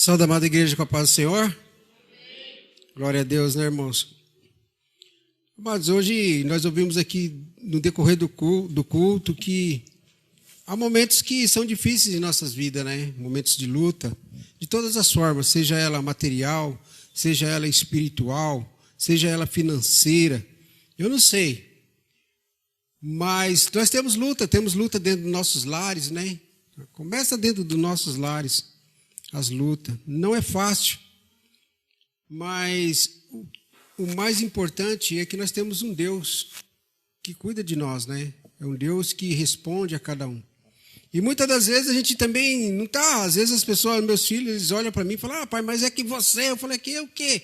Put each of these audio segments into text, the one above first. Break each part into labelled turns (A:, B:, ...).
A: Salve, amada igreja, com a paz do Senhor. Amém. Glória a Deus, né, irmãos? Amados, hoje nós ouvimos aqui no decorrer do culto que há momentos que são difíceis em nossas vidas, né? Momentos de luta, de todas as formas, seja ela material, seja ela espiritual, seja ela financeira. Eu não sei, mas nós temos luta dentro dos nossos lares, né? Começa dentro dos nossos lares. As lutas. Não é fácil, mas o mais importante é que nós temos um Deus que cuida de nós, né? É um Deus que responde a cada um. E muitas das vezes a gente também não está, às vezes as pessoas, meus filhos, eles olham para mim e falam, pai, mas é que você, eu falei, que é o quê?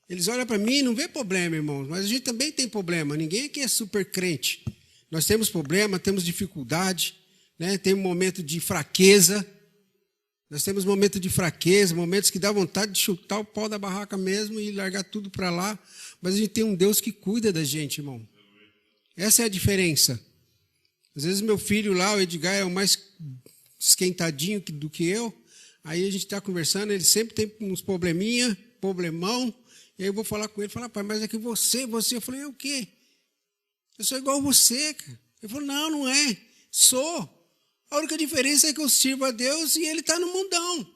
A: Eles olham para mim e não vê problema, irmãos, mas a gente também tem problema, ninguém aqui é super crente. Nós temos problema, temos dificuldade, né? Tem um momento de fraqueza. Nós temos momentos de fraqueza, momentos que dá vontade de chutar o pau da barraca mesmo e largar tudo para lá. Mas a gente tem um Deus que cuida da gente, irmão. Essa é a diferença. Às vezes meu filho lá, o Edgar, é o mais esquentadinho do que eu. Aí a gente está conversando, ele sempre tem uns problemão. E aí eu vou falar com ele, falar, pai, mas é que você. Eu falei, é o quê? Eu sou igual a você, cara. Ele falou, não é. Sou. A única diferença é que eu sirvo a Deus e Ele está no mundão.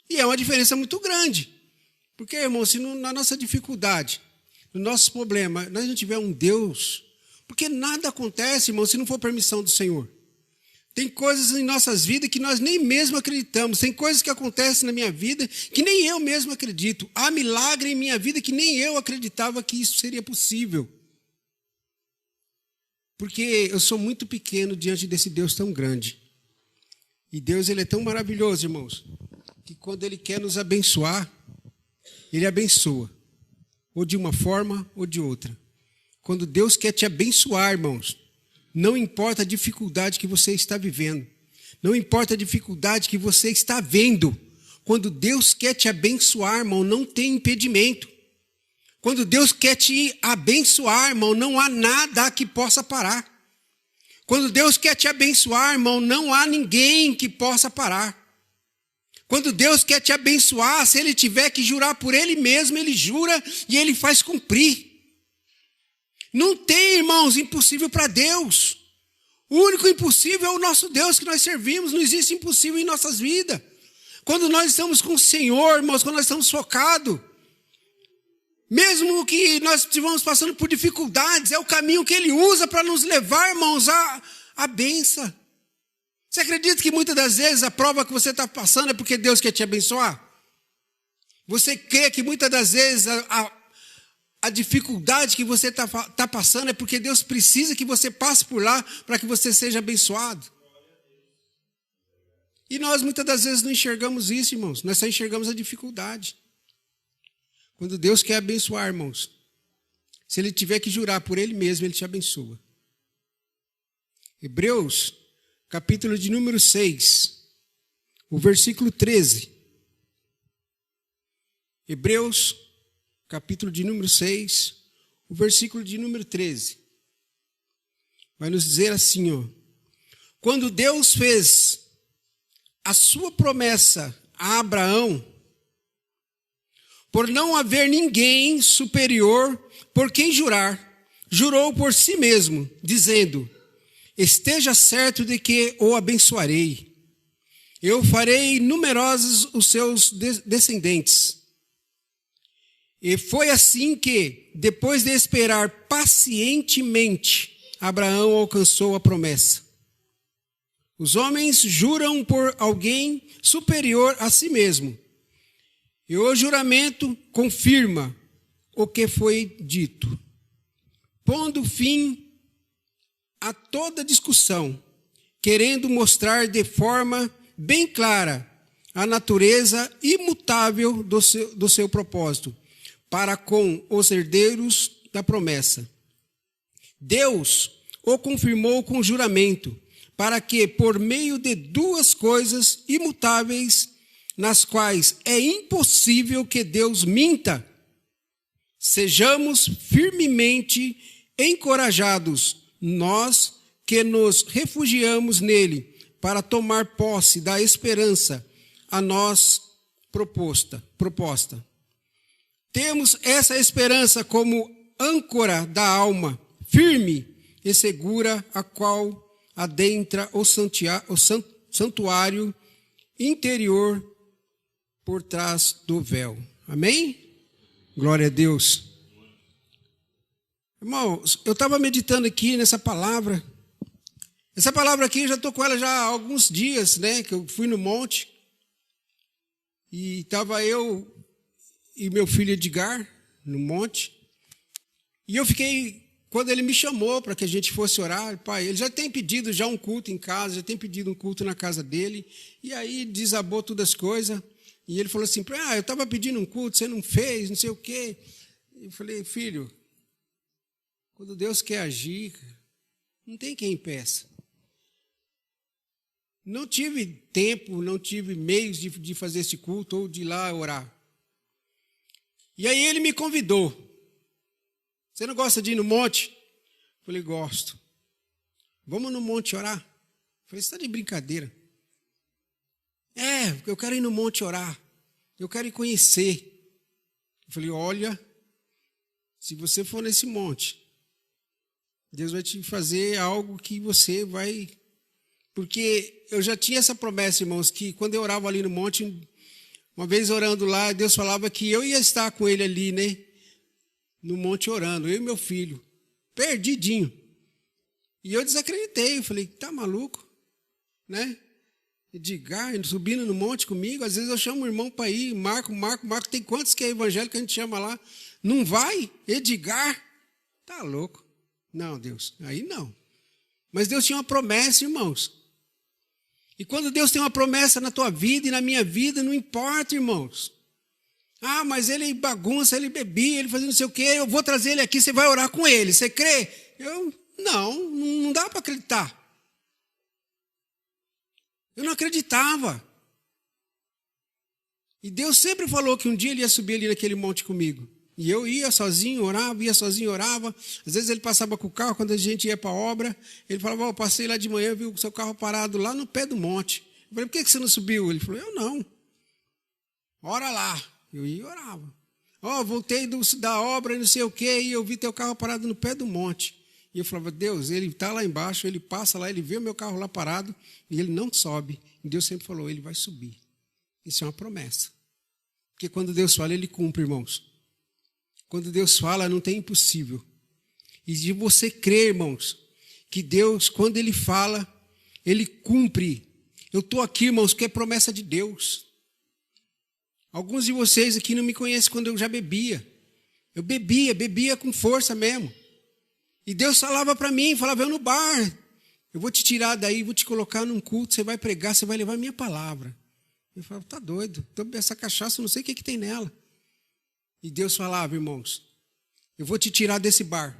A: E é uma diferença muito grande. Porque, irmão, se na nossa dificuldade, no nosso problema, nós não tiver um Deus, porque nada acontece, irmão, se não for permissão do Senhor. Tem coisas em nossas vidas que nós nem mesmo acreditamos. Tem coisas que acontecem na minha vida que nem eu mesmo acredito. Há milagre em minha vida que nem eu acreditava que isso seria possível. Porque eu sou muito pequeno diante desse Deus tão grande. E Deus, Ele é tão maravilhoso, irmãos, que quando Ele quer nos abençoar, Ele abençoa. Ou de uma forma ou de outra. Quando Deus quer te abençoar, irmãos, não importa a dificuldade que você está vivendo. Não importa a dificuldade que você está vendo. Quando Deus quer te abençoar, irmão, não tem impedimento. Quando Deus quer te abençoar, irmão, não há nada que possa parar. Quando Deus quer te abençoar, irmão, não há ninguém que possa parar. Quando Deus quer te abençoar, se Ele tiver que jurar por Ele mesmo, Ele jura e Ele faz cumprir. Não tem, irmãos, impossível para Deus. O único impossível é o nosso Deus que nós servimos. Não existe impossível em nossas vidas. Quando nós estamos com o Senhor, irmãos, quando nós estamos focados, mesmo que nós estivemos passando por dificuldades, é o caminho que Ele usa para nos levar, irmãos, à bênção. Você acredita que muitas das vezes a prova que você está passando é porque Deus quer te abençoar? Você crê que muitas das vezes a dificuldade que você está passando é porque Deus precisa que você passe por lá para que você seja abençoado? E nós muitas das vezes não enxergamos isso, irmãos. Nós só enxergamos a dificuldade. Quando Deus quer abençoar, irmãos, se Ele tiver que jurar por Ele mesmo, Ele te abençoa. Hebreus, capítulo de número 6, o versículo 13. Hebreus, capítulo de número 6, o versículo de número 13. Vai nos dizer assim, ó. Quando Deus fez a sua promessa a Abraão, por não haver ninguém superior por quem jurar, jurou por si mesmo, dizendo, esteja certo de que o abençoarei. Eu farei numerosos os seus descendentes. E foi assim que, depois de esperar pacientemente, Abraão alcançou a promessa. Os homens juram por alguém superior a si mesmo. E o juramento confirma o que foi dito, pondo fim a toda discussão, querendo mostrar de forma bem clara a natureza imutável do seu propósito, para com os herdeiros da promessa. Deus o confirmou com juramento, para que, por meio de duas coisas imutáveis, nas quais é impossível que Deus minta, sejamos firmemente encorajados, nós que nos refugiamos nele, para tomar posse da esperança proposta. Temos essa esperança como âncora da alma, firme e segura, a qual adentra o santuário interior por trás do véu. Amém? Glória a Deus. Irmãos, eu estava meditando aqui nessa palavra. Essa palavra aqui, eu já estou com ela já há alguns dias, né? Que eu fui no monte. E estava eu e meu filho Edgar no monte. E eu fiquei, quando ele me chamou para que a gente fosse orar, pai, ele já tem pedido já um culto em casa, já tem pedido um culto na casa dele. E aí desabou todas as coisas. E ele falou assim, eu estava pedindo um culto, você não fez, não sei o quê. Eu falei, filho, quando Deus quer agir, não tem quem impeça. Não tive tempo, não tive meios de fazer esse culto ou de ir lá orar. E aí ele me convidou. Você não gosta de ir no monte? Eu falei, gosto. Vamos no monte orar? Eu falei, você está de brincadeira. Eu quero ir no monte orar. Eu quero ir conhecer. Eu falei, olha, se você for nesse monte, Deus vai te fazer algo que você vai... Porque eu já tinha essa promessa, irmãos, que quando eu orava ali no monte, uma vez orando lá, Deus falava que eu ia estar com ele ali, né? No monte orando, eu e meu filho, perdidinho. E eu desacreditei, eu falei, tá maluco? Né? Edgar, subindo no monte comigo, às vezes eu chamo o irmão para ir, Marco, tem quantos que é evangélico que a gente chama lá? Não vai? Edgar? Tá louco. Não, Deus, aí não. Mas Deus tinha uma promessa, irmãos. E quando Deus tem uma promessa na tua vida e na minha vida, não importa, irmãos. Mas ele bagunça, ele bebia, ele fazia não sei o quê, eu vou trazer ele aqui, você vai orar com ele, você crê? Não dá para acreditar. Eu não acreditava. E Deus sempre falou que um dia ele ia subir ali naquele monte comigo. E eu ia sozinho, orava. Às vezes ele passava com o carro, quando a gente ia para a obra, ele falava, eu passei lá de manhã, vi o seu carro parado lá no pé do monte. Eu falei, por que você não subiu? Ele falou, eu não. Ora lá. Eu ia e orava. Voltei da obra, não sei o quê, e eu vi teu carro parado no pé do monte. E eu falava, Deus, ele está lá embaixo, ele passa lá, ele vê o meu carro lá parado, e ele não sobe. E Deus sempre falou, ele vai subir. Isso é uma promessa. Porque quando Deus fala, ele cumpre, irmãos. Quando Deus fala, não tem impossível. E de você crer, irmãos, que Deus, quando ele fala, ele cumpre. Eu estou aqui, irmãos, porque é promessa de Deus. Alguns de vocês aqui não me conhecem quando eu já bebia. Eu bebia com força mesmo. E Deus falava para mim, falava, eu no bar, eu vou te tirar daí, vou te colocar num culto, você vai pregar, você vai levar a minha palavra. Eu falava, tá doido, essa cachaça, eu não sei o que tem nela. E Deus falava, irmãos, eu vou te tirar desse bar,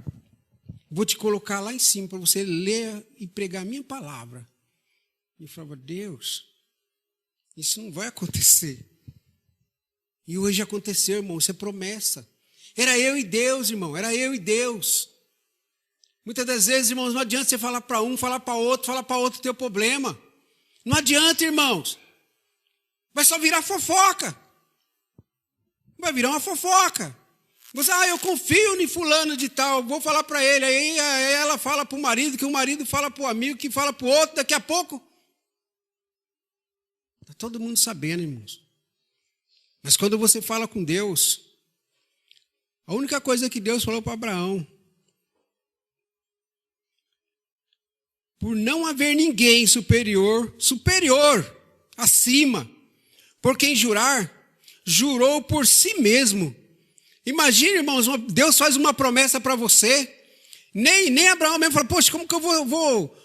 A: vou te colocar lá em cima para você ler e pregar a minha palavra. E eu falava, Deus, isso não vai acontecer. E hoje aconteceu, irmão, isso é promessa. Era eu e Deus, irmão, era eu e Deus. Muitas das vezes, irmãos, não adianta você falar para um, falar para outro o teu problema. Não adianta, irmãos. Vai só virar fofoca. Vai virar uma fofoca. Você, eu confio em fulano de tal, vou falar para ele. Aí ela fala para o marido, que o marido fala para o amigo, que fala para o outro, daqui a pouco. Está todo mundo sabendo, irmãos. Mas quando você fala com Deus, a única coisa que Deus falou para Abraão, por não haver ninguém superior, acima, por quem jurar, jurou por si mesmo. Imagine, irmãos, Deus faz uma promessa para você, nem Abraão mesmo fala, poxa, como que eu vou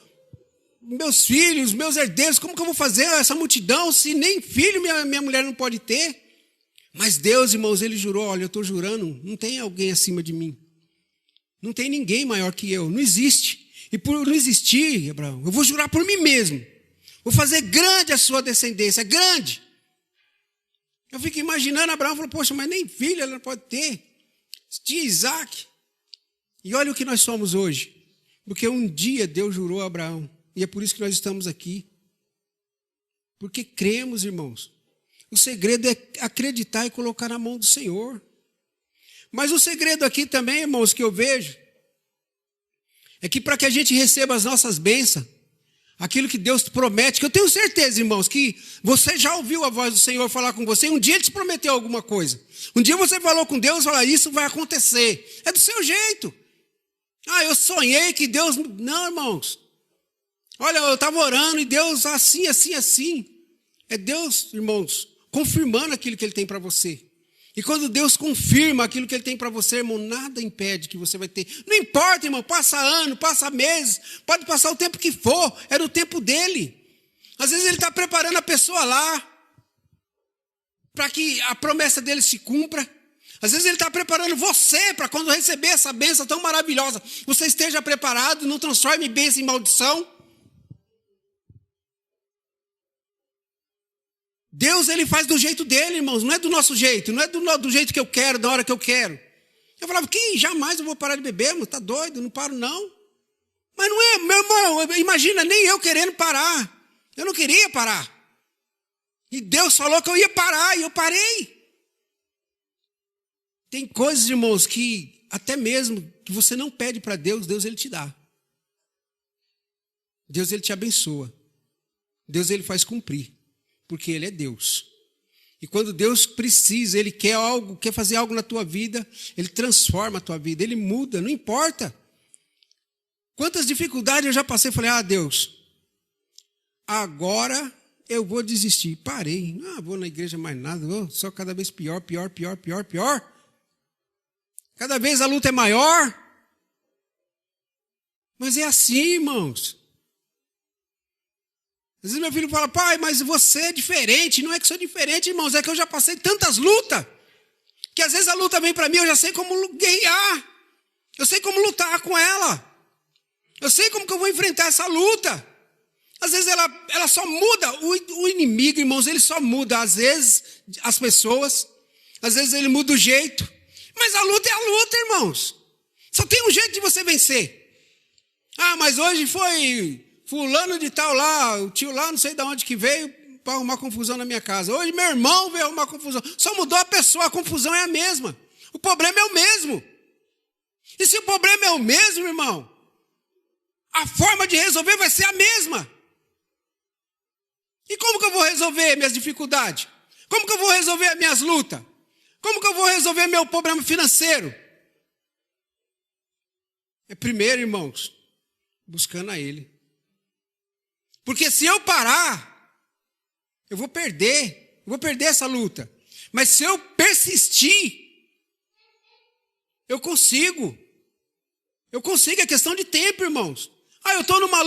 A: meus filhos, meus herdeiros, como que eu vou fazer essa multidão, se nem filho minha mulher não pode ter? Mas Deus, irmãos, ele jurou, olha, eu estou jurando, não tem alguém acima de mim. Não tem ninguém maior que eu, não existe. E por não existir, Abraão, eu vou jurar por mim mesmo. Vou fazer grande a sua descendência, grande. Eu fico imaginando, Abraão falou, poxa, mas nem filho ela não pode ter. Tinha Isaac. E olha o que nós somos hoje. Porque um dia Deus jurou a Abraão. E é por isso que nós estamos aqui. Porque cremos, irmãos. O segredo é acreditar e colocar na mão do Senhor. Mas o segredo aqui também, irmãos, que eu vejo, é que para que a gente receba as nossas bênçãos, aquilo que Deus promete, que eu tenho certeza, irmãos, que você já ouviu a voz do Senhor falar com você, um dia Ele te prometeu alguma coisa. Um dia você falou com Deus, falou, isso vai acontecer. É do seu jeito. Eu sonhei que Deus... Não, irmãos. Olha, eu estava orando e Deus assim, assim, assim. É Deus, irmãos, confirmando aquilo que Ele tem para você. E quando Deus confirma aquilo que Ele tem para você, irmão, nada impede que você vai ter. Não importa, irmão, passa ano, passa meses, pode passar o tempo que for, é no tempo dEle. Às vezes Ele está preparando a pessoa lá, para que a promessa dEle se cumpra. Às vezes Ele está preparando você, para quando receber essa bênção tão maravilhosa, você esteja preparado, não transforme bênção em maldição. Deus, Ele faz do jeito dEle, irmãos, não é do nosso jeito, não é do jeito que eu quero, da hora que eu quero. Eu falava, que jamais eu vou parar de beber, mas tá doido, não paro não. Mas não é, meu irmão, imagina, nem eu querendo parar. Eu não queria parar. E Deus falou que eu ia parar, e eu parei. Tem coisas, irmãos, que até mesmo que você não pede para Deus, Deus Ele te dá. Deus Ele te abençoa. Deus Ele faz cumprir. Porque Ele é Deus. E quando Deus precisa, Ele quer algo, quer fazer algo na tua vida, Ele transforma a tua vida, Ele muda, não importa. Quantas dificuldades eu já passei, falei, Deus, agora eu vou desistir. Parei, não vou na igreja mais nada, só cada vez pior, pior, pior, pior, pior. Cada vez a luta é maior. Mas é assim, irmãos. Às vezes meu filho fala, pai, mas você é diferente. Não é que eu sou diferente, irmãos, é que eu já passei tantas lutas, que às vezes a luta vem para mim, eu já sei como guerrear. Eu sei como lutar com ela. Eu sei como que eu vou enfrentar essa luta. Às vezes ela só muda. O inimigo, irmãos, ele só muda. Às vezes as pessoas, às vezes ele muda o jeito. Mas a luta é a luta, irmãos. Só tem um jeito de você vencer. Mas hoje foi... fulano de tal lá, o tio lá, não sei de onde que veio para arrumar confusão na minha casa. Hoje meu irmão veio arrumar confusão. Só mudou a pessoa, a confusão é a mesma. O problema é o mesmo. E se o problema é o mesmo, irmão, a forma de resolver vai ser a mesma. E como que eu vou resolver minhas dificuldades? Como que eu vou resolver as minhas lutas? Como que eu vou resolver meu problema financeiro? É primeiro, irmãos, buscando a Ele. Porque se eu parar, eu vou perder essa luta. Mas se eu persistir, eu consigo. É questão de tempo, irmãos. Eu estou numa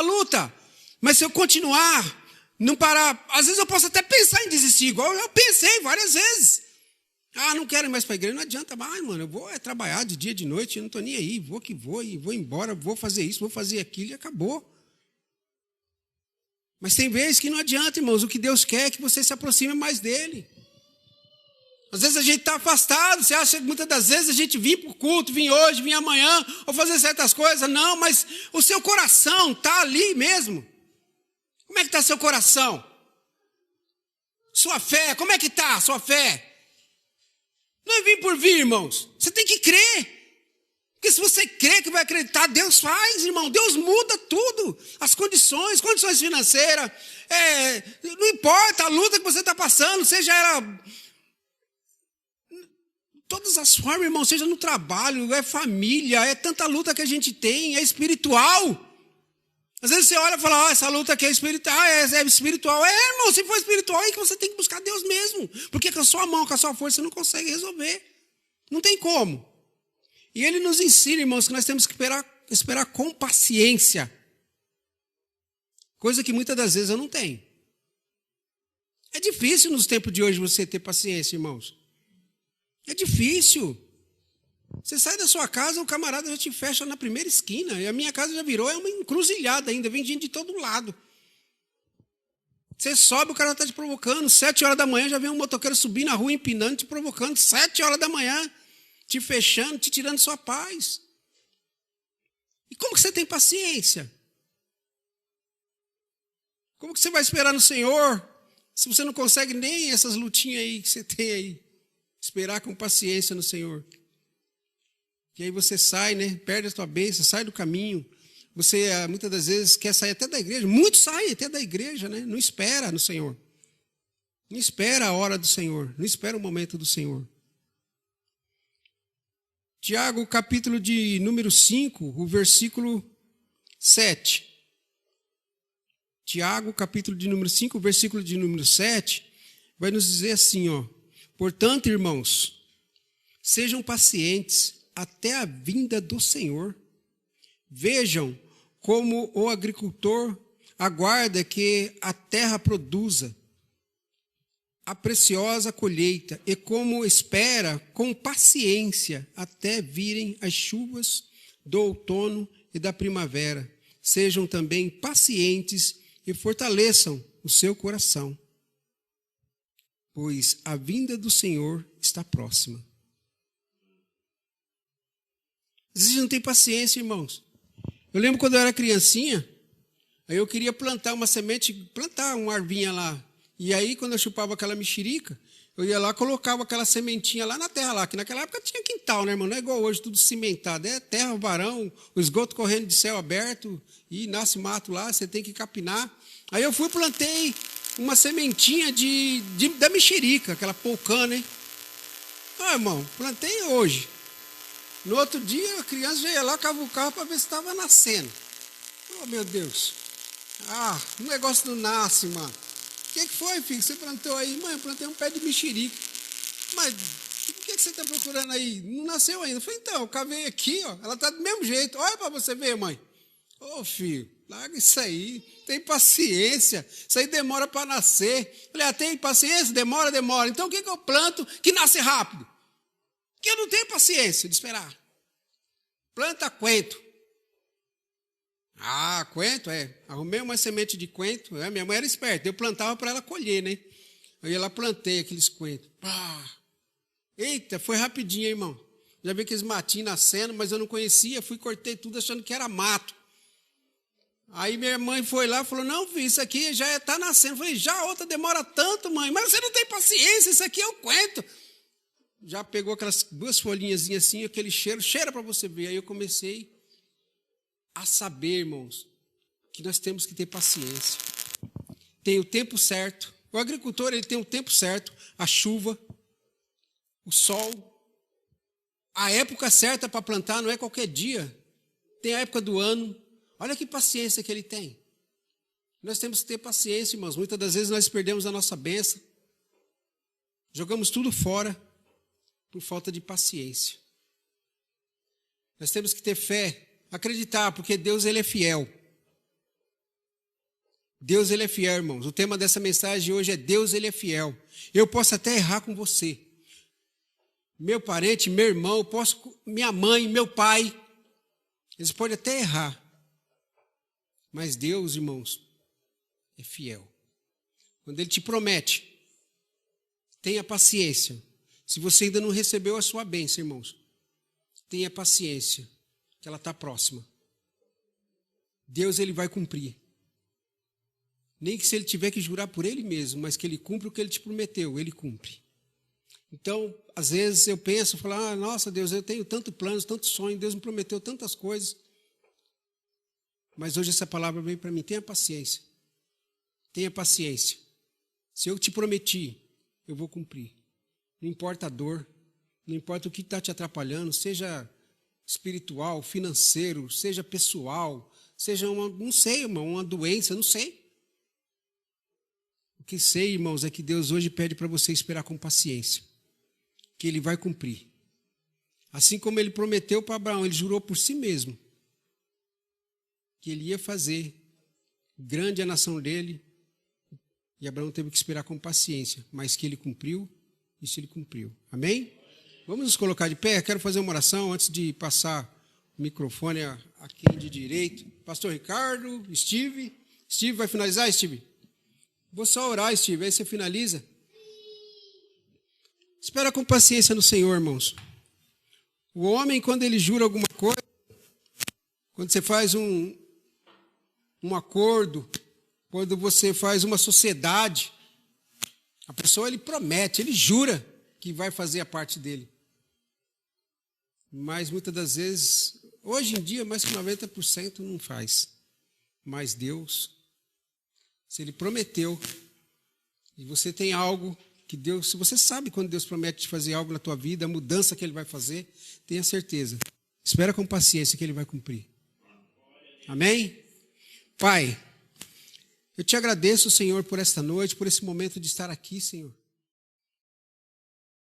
A: luta. Mas se eu continuar, não parar, às vezes eu posso até pensar em desistir, igual eu pensei várias vezes. Não quero ir mais para a igreja, não adianta mais, mano, eu vou trabalhar de dia, de noite, eu não estou nem aí, vou embora, vou fazer isso, vou fazer aquilo e acabou. Mas tem vezes que não adianta, irmãos. O que Deus quer é que você se aproxime mais dEle. Às vezes a gente está afastado. Você acha que muitas das vezes a gente vem para o culto, vem hoje, vem amanhã, ou fazer certas coisas. Não, mas o seu coração está ali mesmo. Como é que está seu coração? Sua fé, como é que está a sua fé? Não é vir por vir, irmãos. Você tem que crer. Porque se você crê que vai acreditar, Deus faz, irmão. Deus muda tudo. As condições financeiras. Não importa a luta que você está passando, seja ela... todas as formas, irmão, seja no trabalho, é família, é tanta luta que a gente tem, é espiritual. Às vezes você olha e fala, essa luta aqui é espiritual, é espiritual. Irmão, se for espiritual, é que você tem que buscar Deus mesmo. Porque com a sua mão, com a sua força, você não consegue resolver. Não tem como. E Ele nos ensina, irmãos, que nós temos que esperar com paciência. Coisa que muitas das vezes eu não tenho. É difícil nos tempos de hoje você ter paciência, irmãos. É difícil. Você sai da sua casa, o camarada já te fecha na primeira esquina. E a minha casa já virou, é uma encruzilhada ainda, vem gente de todo lado. Você sobe, o cara está te provocando. 7 horas da manhã já vem um motoqueiro subir na rua, empinando, te provocando. 7 horas da manhã, te fechando, te tirando sua paz. E como que você tem paciência? Como que você vai esperar no Senhor Se você não consegue nem essas lutinhas aí que você tem aí, esperar com paciência no Senhor. E aí você sai, né? Perde a tua bênção, sai do caminho. Você muitas das vezes quer sair até da igreja. Muitos saem até da igreja, né? Não espera no Senhor. Não espera a hora do Senhor. Não espera o momento do Senhor. Tiago, capítulo de número 5, o versículo 7. Tiago, capítulo de número 5, o versículo de número 7, vai nos dizer assim, ó. Portanto, irmãos, sejam pacientes até a vinda do Senhor. Vejam como o agricultor aguarda que a terra produza a preciosa colheita e como espera com paciência até virem as chuvas do outono e da primavera. Sejam também pacientes e fortaleçam o seu coração, pois a vinda do Senhor está próxima. Às vezes não tem paciência, irmãos. Eu lembro quando eu era criancinha, aí eu queria plantar uma semente, plantar uma arvinha lá. E aí, quando eu chupava aquela mexerica, eu ia lá, colocava aquela sementinha lá na terra, lá, que naquela época tinha quintal, né, irmão? Não é igual hoje, tudo cimentado. É terra, varão, o esgoto correndo de céu aberto, e nasce mato lá, você tem que capinar. Aí eu fui e plantei uma sementinha da mexerica, aquela polcana, hein? Ah, irmão, plantei hoje. No outro dia, a criança já ia lá cavucar para ver se estava nascendo. Oh, meu Deus. Ah, o negócio não nasce, mano. O que foi, filho? Você plantou aí? Mãe, eu plantei um pé de mexerica. Mas o que você está procurando aí? Não nasceu ainda. Eu falei, então, eu cavei aqui, ó. Ela está do mesmo jeito. Olha para você ver, mãe. Ô, filho, larga isso aí. Tem paciência. Isso aí demora para nascer. Eu falei, tem paciência? Demora. Então, o que eu planto que nasce rápido? Que eu não tenho paciência de esperar. Planta coentro. Ah, coentro, arrumei uma semente de coentro, minha mãe era esperta, eu plantava para ela colher, né? Eu ia lá, plantei aqueles coentros. Eita, foi rapidinho, irmão. Já vi aqueles matinhos nascendo, mas eu não conhecia, fui, cortei tudo achando que era mato. Aí minha mãe foi lá e falou, não, filho, isso aqui já está nascendo. Eu falei, já a outra demora tanto, mãe, mas você não tem paciência, isso aqui é o coentro. Já pegou aquelas 2 folhinhas assim, aquele cheira para você ver. Aí eu comecei a saber, irmãos, que nós temos que ter paciência. Tem o tempo certo. O agricultor, ele tem o tempo certo, a chuva, o sol, a época certa para plantar não é qualquer dia. Tem a época do ano. Olha que paciência que ele tem. Nós temos que ter paciência, irmãos. Muitas das vezes nós perdemos a nossa bênção. Jogamos tudo fora por falta de paciência. Nós temos que ter fé, acreditar, porque Deus, ele é fiel. Deus, ele é fiel, irmãos. O tema dessa mensagem de hoje é Deus, ele é fiel. Eu posso até errar com você. Meu parente, meu irmão, minha mãe, meu pai, eles podem até errar. Mas Deus, irmãos, é fiel. Quando ele te promete, tenha paciência. Se você ainda não recebeu a sua bênção, irmãos, tenha paciência, que ela está próxima. Deus, ele vai cumprir. Nem que se ele tiver que jurar por ele mesmo, mas que ele cumpre o que ele te prometeu, ele cumpre. Então, às vezes eu penso, falo, nossa Deus, eu tenho tantos planos, tantos sonhos, Deus me prometeu tantas coisas. Mas hoje essa palavra vem para mim, tenha paciência. Tenha paciência. Se eu te prometi, eu vou cumprir. Não importa a dor, não importa o que está te atrapalhando, seja espiritual, financeiro, seja pessoal, seja não sei, irmão, uma doença, não sei. O que sei, irmãos, é que Deus hoje pede para você esperar com paciência, que ele vai cumprir. Assim como ele prometeu para Abraão, ele jurou por si mesmo que ele ia fazer grande a nação dele, e Abraão teve que esperar com paciência, mas que ele cumpriu, isso ele cumpriu. Amém? Vamos nos colocar de pé, quero fazer uma oração antes de passar o microfone a quem de direito. Pastor Ricardo, Steve vai finalizar, Steve? Vou só orar, Steve, aí você finaliza. Espera com paciência no Senhor, irmãos. O homem, quando ele jura alguma coisa, quando você faz um acordo, quando você faz uma sociedade, A pessoa, ele promete, ele jura que vai fazer a parte dele. Mas muitas das vezes, hoje em dia, mais que 90% não faz. Mas Deus, se Ele prometeu, e você tem algo que Deus, se você sabe quando Deus promete te fazer algo na tua vida, a mudança que Ele vai fazer, tenha certeza. Espera com paciência que Ele vai cumprir. Amém? Pai, eu te agradeço, Senhor, por esta noite, por esse momento de estar aqui, Senhor.